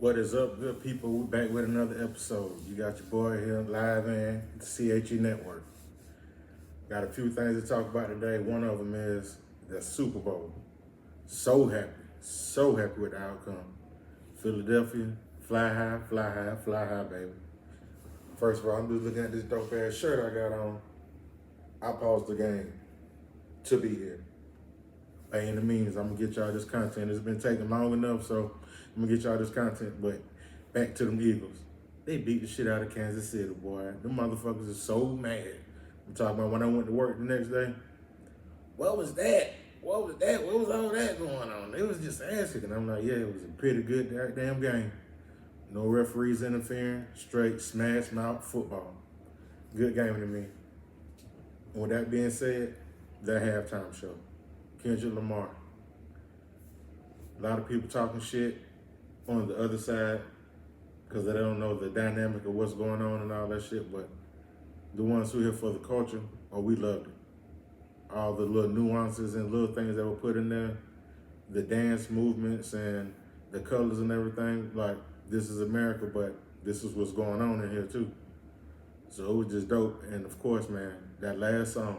What is up, good people? We're back with another episode. You got your boy here live in the C.H.E network. Got a few things to talk about today. One of them is the Super Bowl. So happy with the outcome. Philadelphia, fly high, fly high, fly high, baby. First of all, I'm just looking at this dope ass shirt I got on. I paused the game to be here. By any means, I'm gonna get y'all this content. It's been taking long enough, so I'm gonna get y'all this content. But back to them Eagles. They beat the shit out of Kansas City, boy. Them motherfuckers are so mad. I'm talking about when I went to work the next day. What was that? What was that? What was all that going on? It was just ass kicking. I'm like, yeah, it was a pretty good damn game. No referees interfering, straight smash mouth football. Good game to me. And with that being said, that halftime show. Kendrick Lamar. A lot of people talking shit on the other side because they don't know the dynamic of what's going on and all that shit, but the ones who are here for the culture, we loved it. All the little nuances and little things that were put in there, the dance movements and the colors and everything, like, this is America, but this is what's going on in here too. So it was just dope. And of course, man, that last song,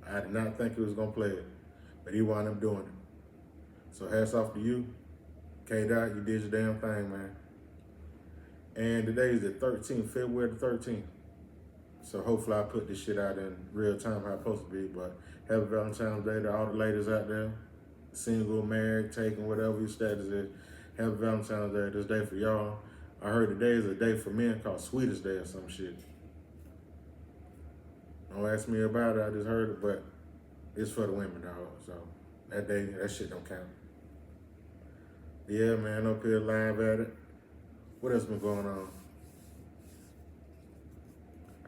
I did not think he was gonna play it, but he wound up doing it. So hats off to you. K-Dot, you did your damn thing, man. And today is the 13th, February the 13th. So hopefully I put this shit out in real time how it's supposed to be. But happy Valentine's Day to all the ladies out there. Single, married, taken, whatever your status is. Happy Valentine's Day, this day for y'all. I heard today is a day for men called Sweetest Day or some shit. Don't ask me about it, I just heard it, but it's for the women, dog. So that day, that shit don't count. Yeah, man, up here live at it. What else been going on?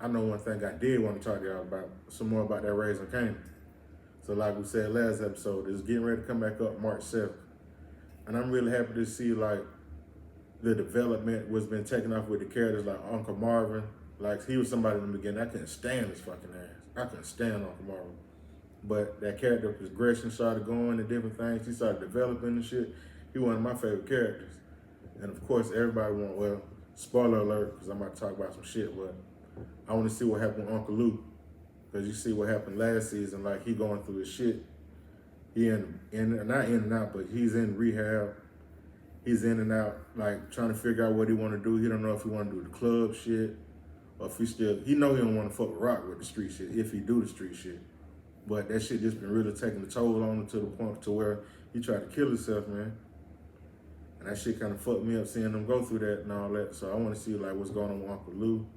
I know one thing I did want to talk to y'all about, some more about that Raising Canaan. So like we said last episode, it's getting ready to come back up March 7th. And I'm really happy to see like the development was been taken off with the characters like Uncle Marvin. Like he was somebody in the beginning, I couldn't stand his fucking ass. I couldn't stand Uncle Marvin. But that character progression started going and different things. He started developing and shit. He one of my favorite characters. And of course, everybody well, spoiler alert, because I'm about to talk about some shit, but I want to see what happened with Uncle Lou. Because you see what happened last season, like he going through his shit. He not in and out, but he's in rehab. He's in and out, like trying to figure out what he want to do. He don't know if he want to do the club shit, or if he know he don't want to fuck with Rock with the street shit, if he do the street shit. But that shit just been really taking a toll on him to the point to where he tried to kill himself, man. And that shit kind of fucked me up seeing him go through that and all that. So I want to see like what's going on with Uncle Lou.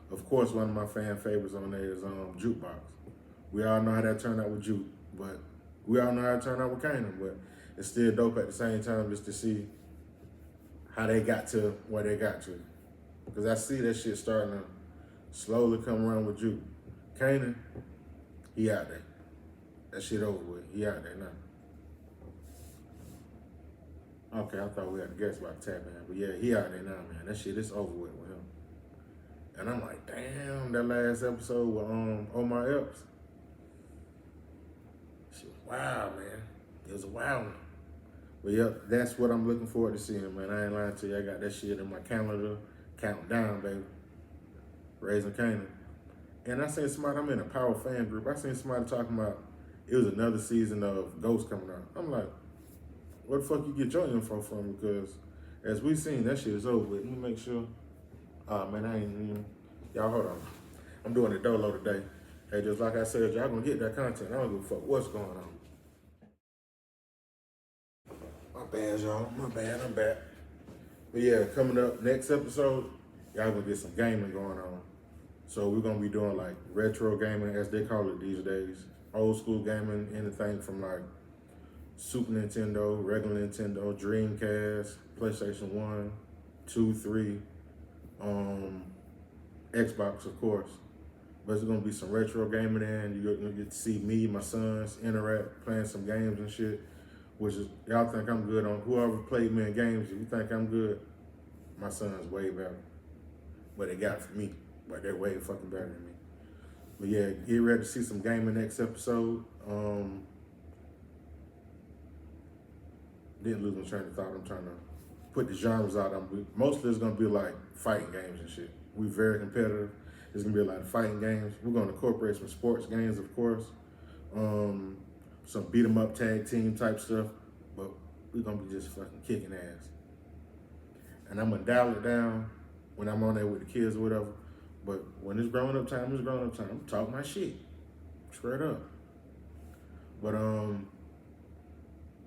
Of course, one of my fan favorites on there is Jukebox. We all know how that turned out with Juke, but we all know how it turned out with Kanan. But it's still dope at the same time just to see how they got to where they got to. Because I see that shit starting to slowly come around with Juke. Kanan, he out there. That shit over with. He out there now. Okay, I thought we had a guest about to tap in, but yeah, he out there now, man. That shit is over with him. And I'm like, damn, that last episode with Omar Epps. Shit was wild, man. It was a wild one. But yeah, that's what I'm looking forward to seeing, man. I ain't lying to you. I got that shit in my calendar, counting down, baby. Raising Canaan. And I seen somebody, I'm in a Power fan group. I seen somebody talking about it was another season of Ghost coming out. I'm like, where the fuck you get your info from? Because as we seen, that shit is over with. Let me make sure. Oh man, I ain't even. Y'all hold on. I'm doing a dolo today. Hey, just like I said, y'all gonna get that content. I don't give a fuck what's going on. My bad, y'all. My bad, I'm back. But yeah, coming up next episode, y'all gonna get some gaming going on. So we're gonna be doing like retro gaming, as they call it these days. Old school gaming, anything from like Super Nintendo, regular Nintendo, Dreamcast, PlayStation 1, 2, 3, Xbox, of course. But it's gonna be some retro gaming in. You're gonna get to see me, my sons, interact, playing some games and shit. Which is, y'all think I'm good on, whoever played me in games, if you think I'm good, my son's way better. But they got it for me, but they're way fucking better than me. But yeah, get ready to see some gaming next episode. Didn't lose my train of thought. I'm trying to put the genres out. Mostly it's gonna be like fighting games and shit. We very competitive. It's gonna be a lot of fighting games. We're gonna incorporate some sports games, of course. Some beat 'em up tag team type stuff, but we're gonna be just fucking kicking ass. And I'm gonna dial it down when I'm on there with the kids or whatever. But when it's growing up time, it's growing up time. I'm talking my shit, straight up. But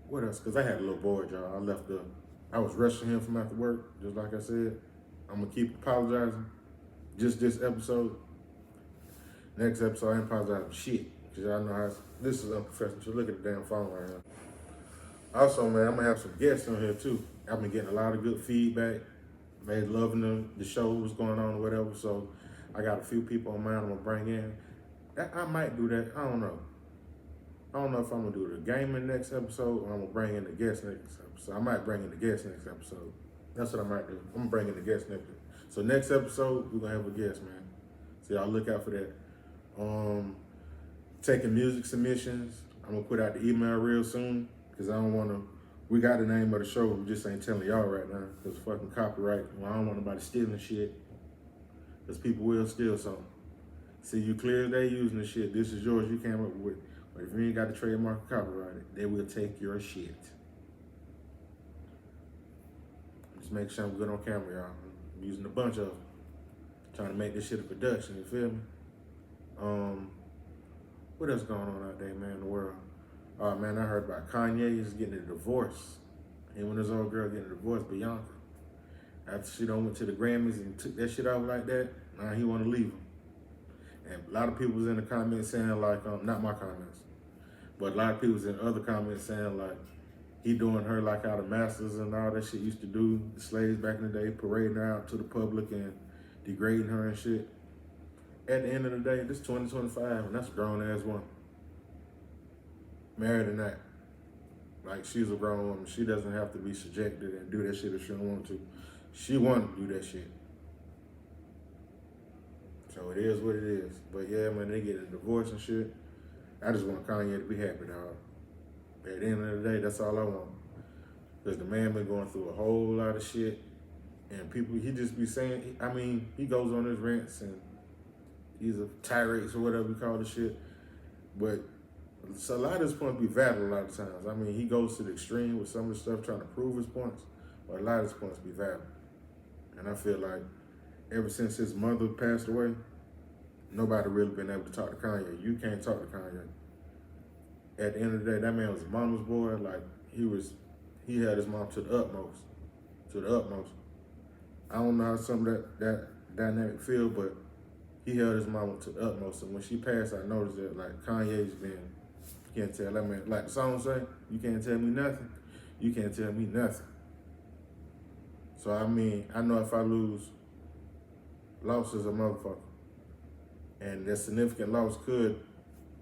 what else? Cause I had a little boy, y'all. I was rushing him from after work, just like I said. I'm gonna keep apologizing. Just this episode. Next episode, I ain't apologizing for shit. Cause y'all know how this is unprofessional. Just look at the damn phone right now. Also, man, I'm gonna have some guests on here too. I've been getting a lot of good feedback. They loving the show, what's going on or whatever. So I got a few people on mind I'm gonna bring in. I might do that. I don't know. I don't know if I'm gonna do the gaming next episode or I'm gonna bring in the guest next episode. I might bring in the guest next episode. That's what I might do. I'm gonna bring in the guest next. So next episode, we're gonna have a guest, man. So y'all look out for that. Taking music submissions. I'm gonna put out the email real soon because I don't wanna. We got the name of the show. We just ain't telling y'all right now because fucking copyright. Well, I don't want nobody stealing shit because people will steal something. See, you clear as day using the shit. This is yours. You came up with. But if you ain't got the trademark or copyright it, they will take your shit. Just make sure I'm good on camera, y'all. I'm using a bunch of them. Trying to make this shit a production, you feel me? What else going on out there, man, in the world? Oh, man, I heard about Kanye is getting a divorce. Him and his old girl getting a divorce, Bianca. After she done went to the Grammys and took that shit off like that, now he want to leave him. And a lot of people was in the comments saying like, not my comments, but a lot of people was in other comments saying like, he doing her like how the masters and all that shit used to do, the slaves back in the day, parading her out to the public and degrading her and shit. At the end of the day, this 2025, and that's a grown ass woman. Married or not. Like, she's a grown woman. She doesn't have to be subjected and do that shit if she don't want to. She wanted to do that shit. So it is what it is. But yeah, man, they get a divorce and shit. I just want Kanye to be happy, dog. At the end of the day, that's all I want. Because the man been going through a whole lot of shit. And people, he just be saying, I mean, he goes on his rants and he's a tirade or whatever you call the shit. But so a lot of his points be valid a lot of times. I mean, he goes to the extreme with some of the stuff trying to prove his points, but a lot of his points be valid. And I feel like ever since his mother passed away, nobody really been able to talk to Kanye. You can't talk to Kanye. At the end of the day, that man was a mama's boy. Like, he had his mom to the utmost. To the utmost. I don't know how some of that dynamic feel, but he held his mama to the utmost. And when she passed, I noticed that, like, Kanye's been, you can't tell that man, like the song say, you can't tell me nothing. You can't tell me nothing. So, I mean, I know if I lose, loss is a motherfucker. And that significant loss could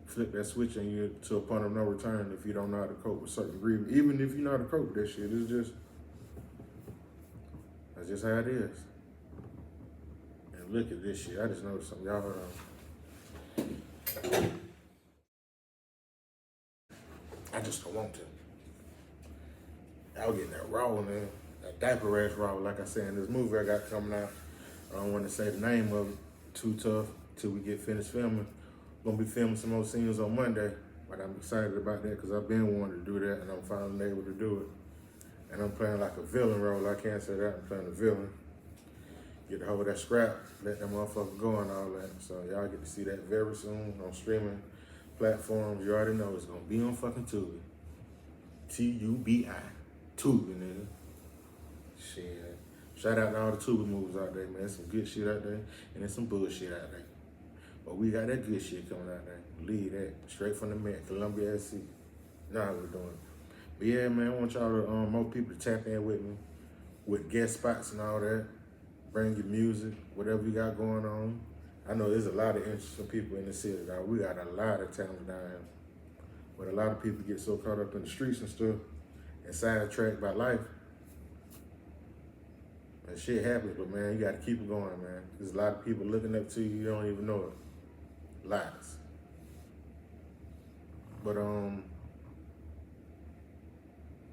flip that switch on you to a point of no return if you don't know how to cope with certain grief. Even if you know how to cope with that shit, that's just how it is. And look at this shit. I just noticed something. Y'all hold on. I just don't want to. Y'all getting that raw, man. That diaper rash raw, like I said in this movie I got coming out. I don't want to say the name of it. Too tough till we get finished filming. Gonna be filming some more scenes on Monday, but I'm excited about that because I've been wanting to do that and I'm finally able to do it. And I'm playing like a villain role. I can't say that. I'm playing a villain. Get a hold of that scrap, let that motherfucker go and all that. So y'all get to see that very soon on streaming platforms. You already know it's gonna be on fucking Tubi. Tubi. Tubi, nigga. Shit. Shout out to all the Tubi movies out there, man. There's some good shit out there and there's some bullshit out there. But we got that good shit coming out there. Believe that. Straight from the Met, Columbia SC. Nah, we're doing it. But yeah, man, I want y'all to, more people to tap in with me with guest spots and all that. Bring your music, whatever you got going on. I know there's a lot of interesting people in the city, dog. We got a lot of talent down here. But a lot of people get so caught up in the streets and stuff and sidetracked by life. And shit happens, but man, you gotta keep it going, man. There's a lot of people looking up to you, you don't even know it. Lots. But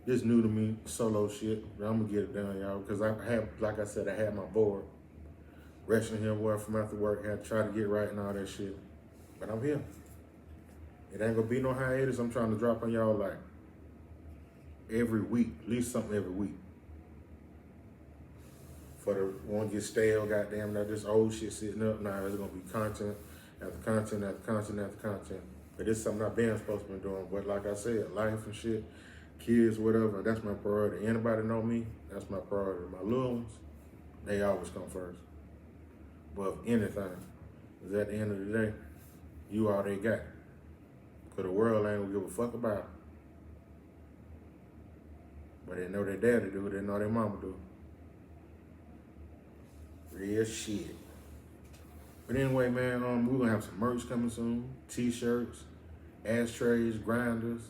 This new to me, solo shit. But I'm gonna get it done, y'all, because I have, like I said, I had my board. Resting here, work from after work, had to try to get right and all that shit. But I'm here. It ain't gonna be no hiatus. I'm trying to drop on y'all like every week, at least something every week. For the one get stale, goddamn, that this old shit sitting up. Nah, it's gonna be content after content after content after content. But it's something I've been supposed to be doing. But like I said, life and shit, kids, whatever, that's my priority. Anybody know me? That's my priority. My little ones, they always come first. But if anything, is at the end of the day, you all they got. Cause the world ain't gonna give a fuck about it. But they know their daddy do, they know their mama do. Real shit. But anyway, man, we're gonna have some merch coming soon. T-shirts, ashtrays, grinders.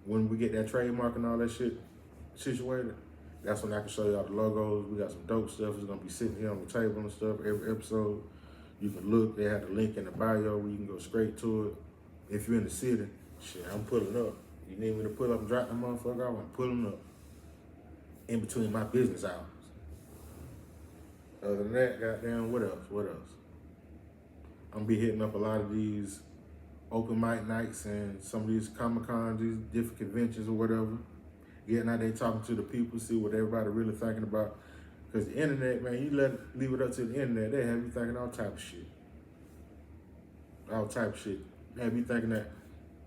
When we get that trademark and all that shit situated, that's when I can show y'all the logos. We got some dope stuff. It's gonna be sitting here on the table and stuff. Every episode, you can look. They have the link in the bio where you can go straight to it. If you're in the city, shit, I'm pulling up. You need me to pull up and drop the motherfucker off? I'm pulling up. In between my business hours. Other than that, goddamn, what else? What else? I'm gonna be hitting up a lot of these open mic nights and some of these Comic-Cons, these different conventions or whatever. Getting out there talking to the people, see what everybody really thinking about. Because the internet, man, you leave it up to the internet, they have you thinking all type of shit. All type of shit. Have you thinking that,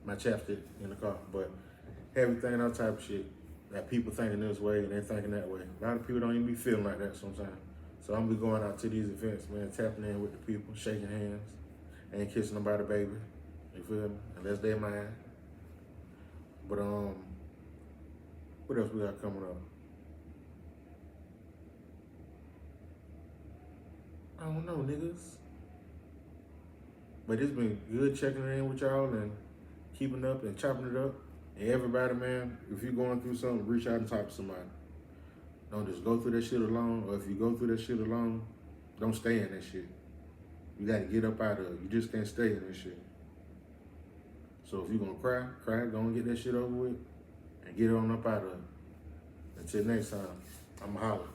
my chapstick in the car, but have you thinking all type of shit. That people thinking this way and they thinking that way. A lot of people don't even be feeling like that sometimes. So I'm gonna be going out to these events, man, tapping in with the people, shaking hands, ain't kissing nobody, baby. You feel me? Unless they're mine. But what else we got coming up? I don't know, niggas. But it's been good checking in with y'all and keeping up and chopping it up. And everybody, man, if you're going through something, reach out and talk to somebody. Don't just go through that shit alone, or if you go through that shit alone, don't stay in that shit. You gotta get up out of it. You just can't stay in that shit. So if you're gonna cry, go and get that shit over with, and get on up out of it. Until next time, I'm hollering.